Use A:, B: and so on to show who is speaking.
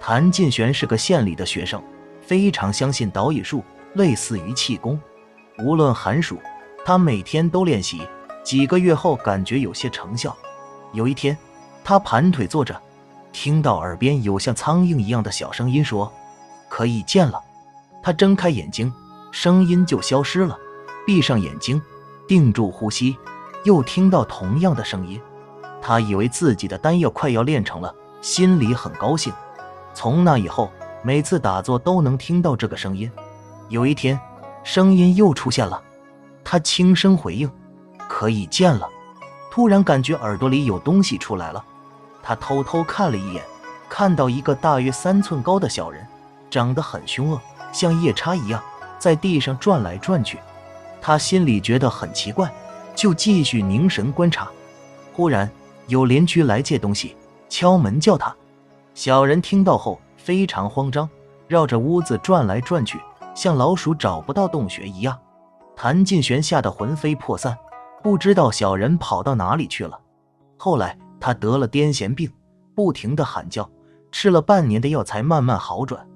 A: 谭进玄是个县里的学生，非常相信导引术，类似于气功。无论寒暑，他每天都练习，几个月后感觉有些成效。有一天，他盘腿坐着，听到耳边有像苍蝇一样的小声音说：“可以见了。”他睁开眼睛，声音就消失了。闭上眼睛，定住呼吸，又听到同样的声音。他以为自己的丹药快要练成了，心里很高兴。从那以后，每次打坐都能听到这个声音。有一天，声音又出现了，他轻声回应：“可以见了。”突然感觉耳朵里有东西出来了，他偷偷看了一眼，看到一个大约3寸高的小人，长得很凶恶，像夜叉一样在地上转来转去。他心里觉得很奇怪，就继续凝神观察。忽然有邻居来借东西，敲门叫他。小人听到后非常慌张，绕着屋子转来转去，像老鼠找不到洞穴一样。谭进玄吓得魂飞魄散，不知道小人跑到哪里去了。后来他得了癫痫病，不停地喊叫，吃了半年的药才慢慢好转。